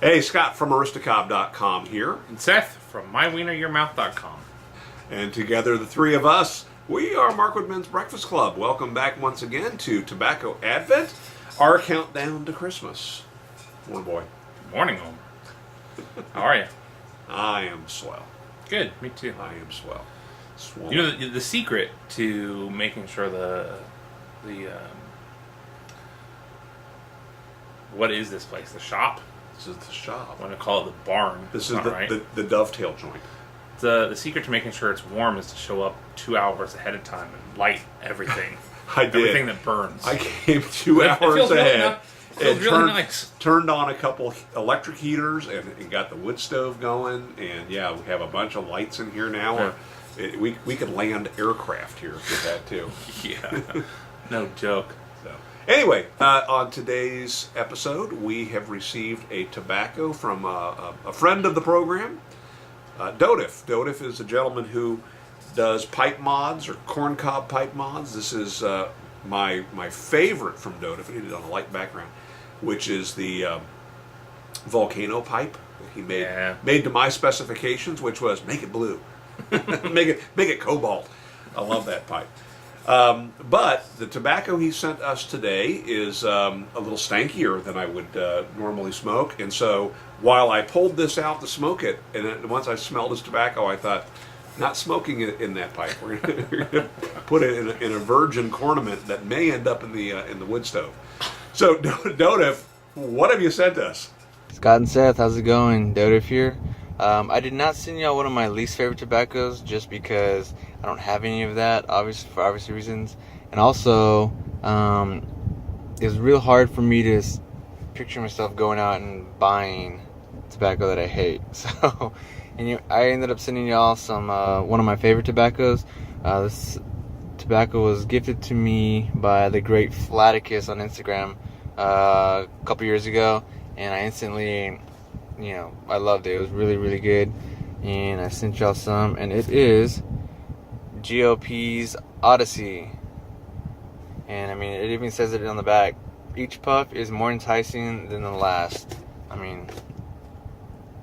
Hey, Scott from Aristocob.com here. And Seth from MyWienerYourMouth.com. And together, the three of us, we are Markwood Men's Breakfast Club. Welcome back once again to Tobacco Advent, our countdown to Christmas. Morning, boy. Morning, home. How are you? I am swell. Good, me too. I am swell. Swell. You know, the secret to making sure what is this place? The shop? This is the shop. I want to call it the barn. This is the dovetail joint. The secret to making sure it's warm is to show up 2 hours ahead of time and light everything. I did. Everything that burns. I came 2 hours ahead. It feels really nice. Turned on a couple electric heaters and got the wood stove going. And yeah, we have a bunch of lights in here now. Yeah. We could land aircraft here with that too. Yeah, no joke. So anyway, on today's episode, we have received a tobacco from a friend of the program, Dodif. Dodif is a gentleman who does pipe mods or corncob pipe mods. This is my favorite from Dodif, and he did on a light background, which is the volcano pipe that he made to my specifications, which was make it blue, make it cobalt. I love that pipe. But the tobacco he sent us today is a little stankier than I would normally smoke, and so while I pulled this out to smoke it, and then once I smelled his tobacco, I thought, not smoking it in that pipe. We're gonna put it in a virgin cornament that may end up in the wood stove. So, Dodif, what have you sent us? Scott and Seth, how's it going? Dodif here. I did not send y'all one of my least favorite tobaccos just because I don't have any of that, for obvious reasons. And also, it was real hard for me to picture myself going out and buying tobacco that I hate. So, I ended up sending y'all some one of my favorite tobaccos. This tobacco was gifted to me by the great Flaticus on Instagram a couple years ago, and I instantly, I loved it. It was really, really good, and I sent y'all some, and it is G.L Pease Odyssey. And I mean, it even says it on the back. Each puff is more enticing than the last. I mean,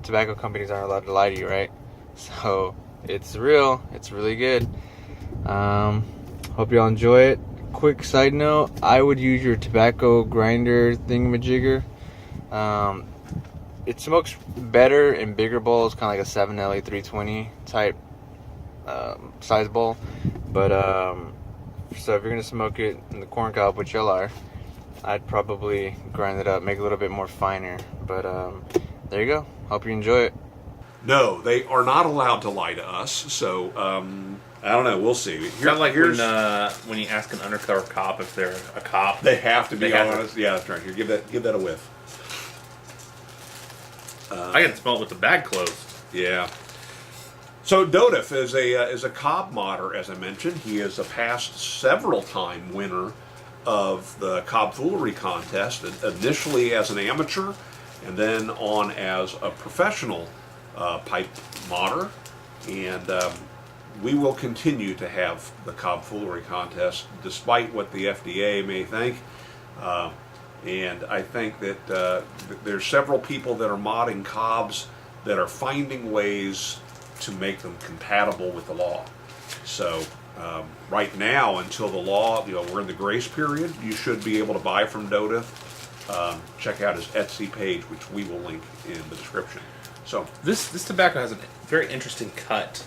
tobacco companies aren't allowed to lie to you, right? So it's real. It's really good. Hope y'all enjoy it. Quick side note: I would use your tobacco grinder thingamajigger. It smokes better in bigger bowls, kind of like a 7LA 320 type size bowl. But so if you're gonna smoke it in the corncob, which y'all are, I'd probably grind it up, make it a little bit more finer. But there you go. Hope you enjoy it. No, they are not allowed to lie to us. So I don't know. We'll see. It's not like when you ask an undercover cop if they're a cop. They have to be honest. Yeah, that's right. Here, give that a whiff. I can smell it with the bag closed. Yeah. So Dodif is a cob modder, as I mentioned. He is a past several-time winner of the Cob Foolery contest, initially as an amateur, and then on as a professional pipe modder. And we will continue to have the Cob Foolery contest, despite what the FDA may think. And I think that there's several people that are modding cobs that are finding ways to make them compatible with the law. So right now, until the law, we're in the grace period, you should be able to buy from Dodif. Check out his Etsy page, which we will link in the description. So this tobacco has a very interesting cut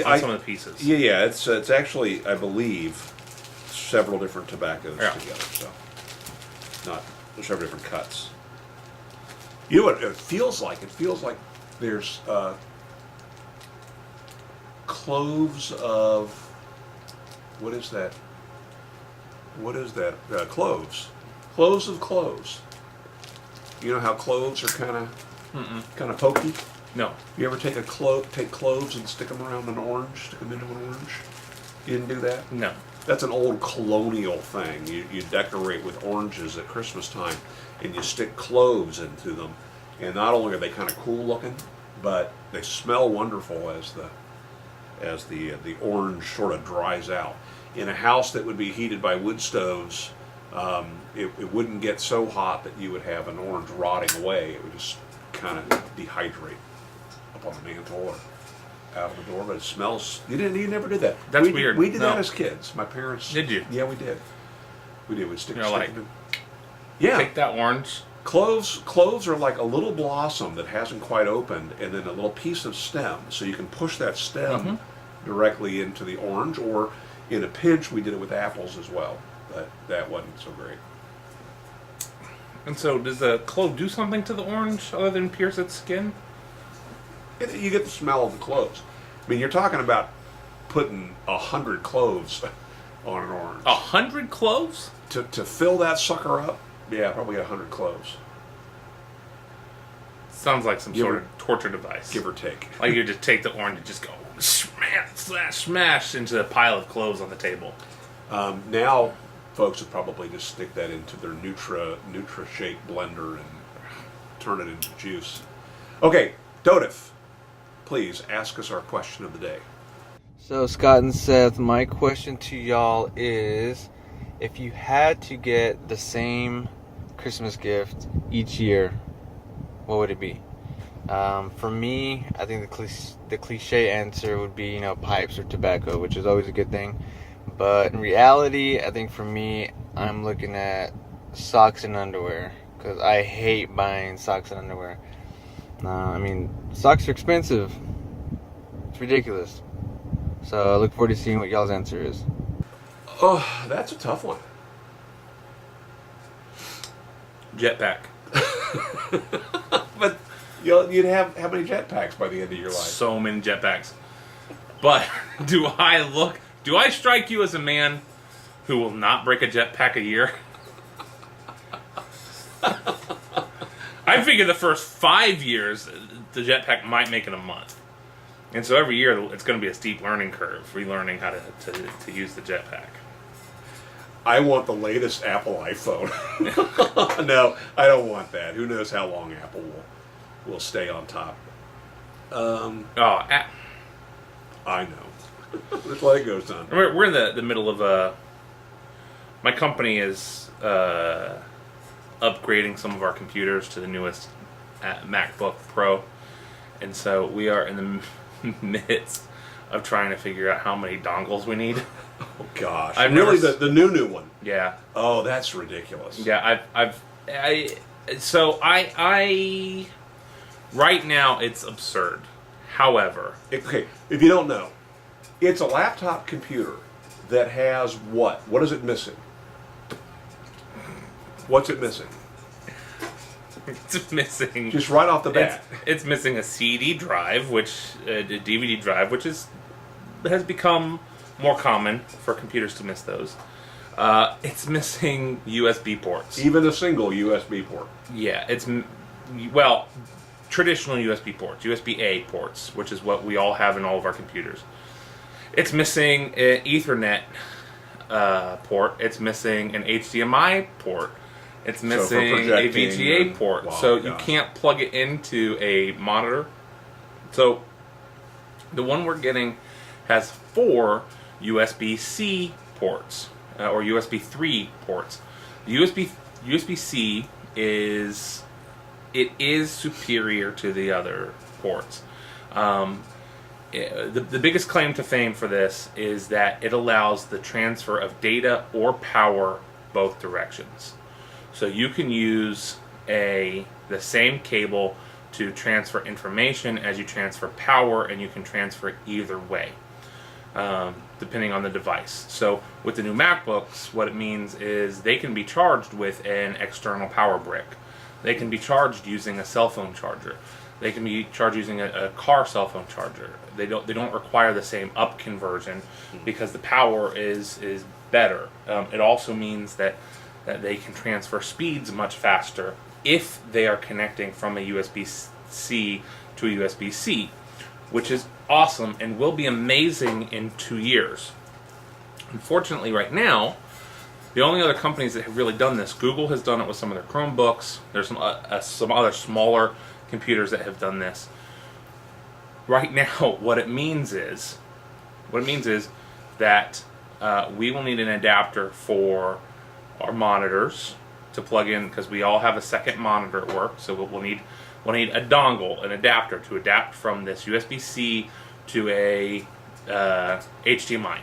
on some of the pieces. Yeah, it's actually, I believe, several different tobaccos together. So not several different cuts. You know what it feels like? It feels like there's cloves of what is that? Cloves. Cloves of cloves. You know how cloves are kind of pokey? No. You ever take cloves and stick them around an orange? Stick them into an orange? You didn't do that? No. That's an old colonial thing. You decorate with oranges at Christmas time, and you stick cloves into them. And not only are they kind of cool looking, but they smell wonderful as the orange sort of dries out. In a house that would be heated by wood stoves, it wouldn't get so hot that you would have an orange rotting away. It would just kind of dehydrate up on the mantle or out of the door, but it smells. You never did that. That's we, weird. We did No. that as kids. My parents. Did you? Yeah, we did. We did. We'd stick like, them in. Yeah. Take that orange. Cloves are like a little blossom that hasn't quite opened, and then a little piece of stem. So you can push that stem directly into the orange, or in a pinch, we did it with apples as well. But that wasn't so great. And so, does the clove do something to the orange other than pierce its skin? You get the smell of the cloves. I mean, you're talking about putting 100 cloves on an orange. 100 cloves? To fill that sucker up, yeah, probably 100 cloves. Sounds like some sort of torture device. Give or take. Like you just take the orange and just go smash, slash, smash into a pile of cloves on the table. Now, folks would probably just stick that into their Nutra Shake blender and turn it into juice. Okay, Dodif, please ask us our question of the day. So, Scott and Seth, my question to y'all is, if you had to get the same Christmas gift each year, what would it be? For me, I think the cliche answer would be, pipes or tobacco, which is always a good thing. But in reality, I think for me, I'm looking at socks and underwear, because I hate buying socks and underwear. Socks are expensive. It's ridiculous. So I look forward to seeing what y'all's answer is. Oh, that's a tough one. Jetpack. But you'd have how many jetpacks by the end of your life? So many jetpacks. But do I strike you as a man who will not break a jetpack a year? I figure the first 5 years, the jetpack might make it a month. And so every year, it's going to be a steep learning curve, relearning how to use the jetpack. I want the latest Apple iPhone. No, I don't want that. Who knows how long Apple will stay on top. I know. Just let it go, son. We're in the middle of my company is upgrading some of our computers to the newest MacBook Pro, and so we are in the midst of trying to figure out how many dongles we need. Oh gosh! The new one. Yeah. Oh, that's ridiculous. Yeah, I right now it's absurd. However, Okay, if you don't know, it's a laptop computer that has what? What is it missing? What's it missing? it's missing. Just right off the bat. It's missing a CD drive, a DVD drive, which has become more common for computers to miss those. It's missing USB ports. Even a single USB port. Yeah, traditional USB ports, USB-A ports, which is what we all have in all of our computers. It's missing an Ethernet port. It's missing an HDMI port. It's missing a VGA port. Wow, so you gosh. can't plug it into a monitor. So the one we're getting has 4 USB-C ports, or USB 3 ports. The USB-C is superior to the other ports. The biggest claim to fame for this is that it allows the transfer of data or power both directions. So you can use the same cable to transfer information as you transfer power, and you can transfer either way, depending on the device. So with the new MacBooks, what it means is they can be charged with an external power brick. They can be charged using a cell phone charger. They can be charged using a car cell phone charger. They don't require the same up conversion because the power is better. It also means that they can transfer speeds much faster if they are connecting from a USB-C to a USB-C, which is awesome and will be amazing in 2 years. Unfortunately, right now, the only other companies that have really done this, Google has done it with some of their Chromebooks. There's some other smaller computers that have done this. Right now, what it means is that we will need an adapter for our monitors to plug in, because we all have a second monitor at work. So we'll need We'll need a dongle, an adapter to adapt from this USB-C to a HDMI.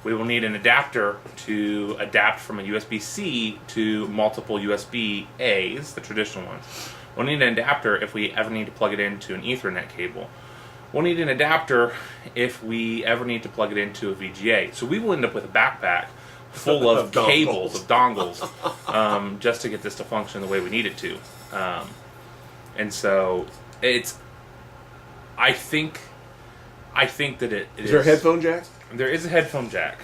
We will need an adapter to adapt from a USB-C to multiple USB-As, the traditional ones. We'll need an adapter if we ever need to plug it into an Ethernet cable. We'll need an adapter if we ever need to plug it into a VGA. So we will end up with a backpack full of cables, of dongles, just to get this to function the way we need it to. And so I think that it is. Is there a headphone jack? There is a headphone jack.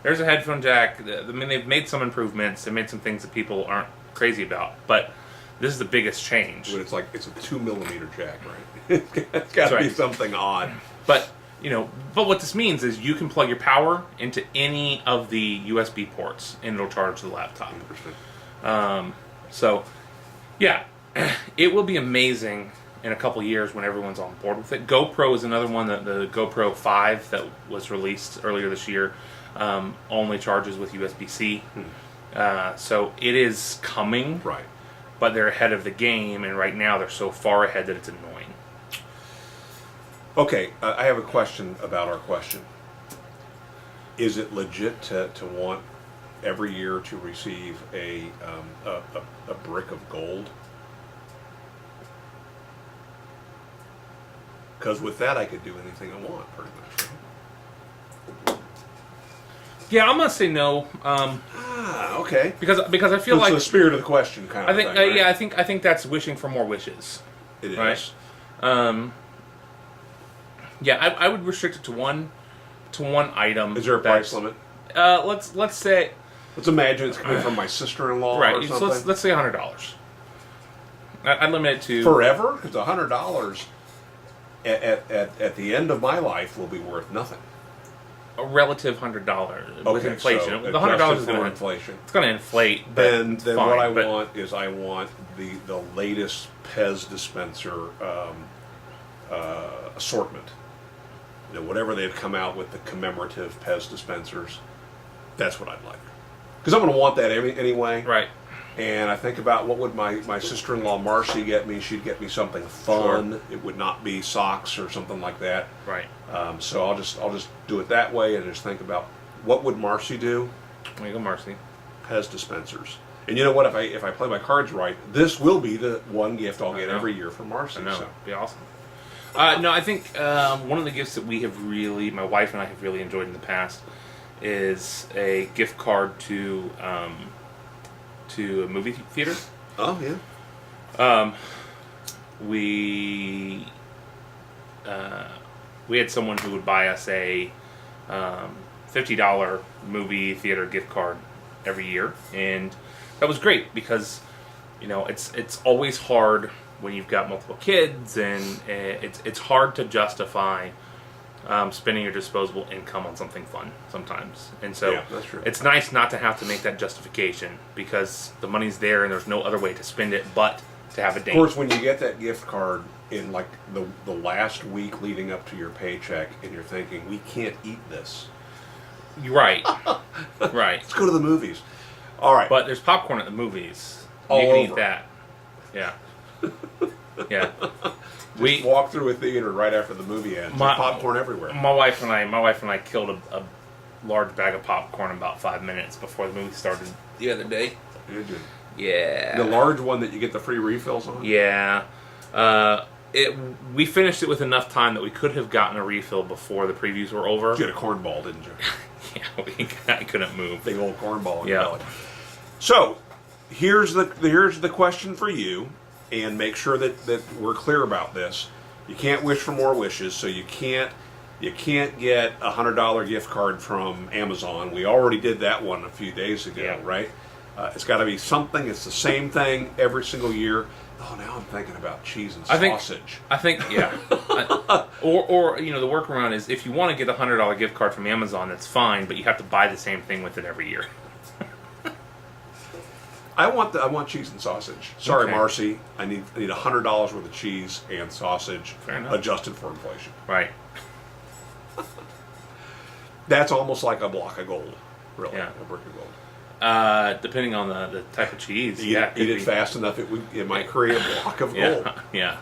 There's a headphone jack. I mean, they've made some improvements. They made some things that people aren't crazy about. But this is the biggest change. But it's a 2mm jack, right? It's got to be something odd. But but what this means is you can plug your power into any of the USB ports, and it'll charge the laptop. Interesting. So, yeah, it will be amazing in a couple years when everyone's on board with it. GoPro is another one, the GoPro 5 that was released earlier this year, only charges with USB-C. So it is coming, right? But they're ahead of the game, and right now they're so far ahead that it's annoying. Okay, I have a question about our question. Is it legit to want every year to receive a brick of gold? Because with that, I could do anything I want, pretty much. Right? Yeah, I'm gonna say no. Okay. Because I feel It's like the spirit of the question, kind of. I think thing, right? yeah, I think that's wishing for more wishes. It is. Right? Yeah, I would restrict it to one item. Is there a price limit? Let's say. Let's imagine it's coming from my sister-in-law, Right. or So something. let's say $100. I'd limit it to Forever, because $100 at the end of my life will be worth nothing. a relative $100 with inflation. So The $100 is for going to inflation. It's going to inflate. But Then it's what fine, I but- want is I want the latest Pez dispenser assortment. Whatever they've come out with, the commemorative Pez dispensers. That's what I'd like. Because I'm going to want that anyway. Right. And I think about what would my sister-in-law Marcy get me. She'd get me something fun. Sure. It would not be socks or something like that. Right. So I'll just do it that way, and just think about what would Marcy do. There you go, Marcy. Pez dispensers. And you know what? If I play my cards right, this will be the one gift I'll get every year from Marcy. I know. So. It'd be awesome. No, I think one of the gifts that my wife and I have really enjoyed in the past, is a gift card to a movie theater. Oh yeah. We had someone who would buy us a $50 movie theater gift card every year, and that was great because it's always hard when you've got multiple kids, and it's hard to justify spending your disposable income on something fun sometimes. And so yeah, that's true. It's nice not to have to make that justification because the money's there and there's no other way to spend it but to have a date. Of course, when you get that gift card in like the last week leading up to your paycheck, and you're thinking, we can't eat this. You're right. Right. Let's go to the movies. All right. But there's popcorn at the movies. All you can over. eat that. Yeah. Yeah. Just walk through a theater right after the movie ends. There's popcorn everywhere. My wife and I killed a large bag of popcorn in about 5 minutes before the movie started the other day. Did you? Yeah. The large one that you get the free refills on? Yeah. We finished it with enough time that we could have gotten a refill before the previews were over. You had a cornball, didn't you? Yeah, I couldn't move. Big old cornball in Yeah. your belly. So, here's the question for you, and make sure that we're clear about this. You can't wish for more wishes, so you can't get a $100 gift card from Amazon. We already did that one a few days ago, Yeah. right? It's got to be something. It's the same thing every single year. Oh, now I'm thinking about cheese and sausage. I think yeah. Or the workaround is if you want to get a $100 gift card from Amazon, that's fine, but you have to buy the same thing with it every year. I want cheese and sausage. Sorry, Okay. Marcy. I need $100 worth of cheese and sausage, Fair enough. adjusted for inflation. Right. That's almost like a block of gold, really, Yeah. a brick of gold. Depending on the type of cheese. Eat it fast enough, it might create a block of gold. Yeah.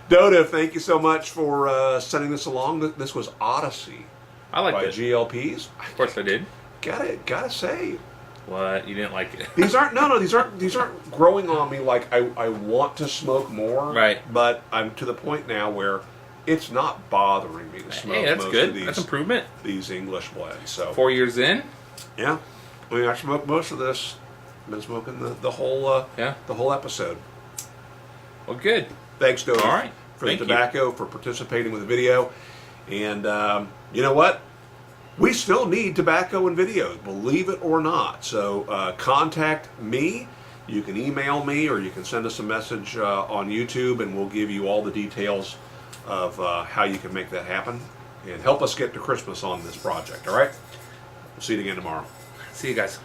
Dodif, thank you so much for sending this along. This was Odyssey I like by it. G.L Pease. Of course I did. Gotta say, What? You didn't like it? these aren't growing on me like I want to smoke more. Right. But I'm to the point now where it's not bothering me to smoke Hey, that's most good. of That's improvement. these English blends. So 4 years in. yeah, I mean I smoked most of this. Been smoking the whole the whole episode. Well, good. Thanks, Dodif, All right. for Thank the you. tobacco, for participating with the video, and you know what? We still need tobacco and videos, believe it or not. So contact me. You can email me, or you can send us a message on YouTube, and we'll give you all the details of how you can make that happen and help us get to Christmas on this project. All right? We'll see you again tomorrow. See you guys.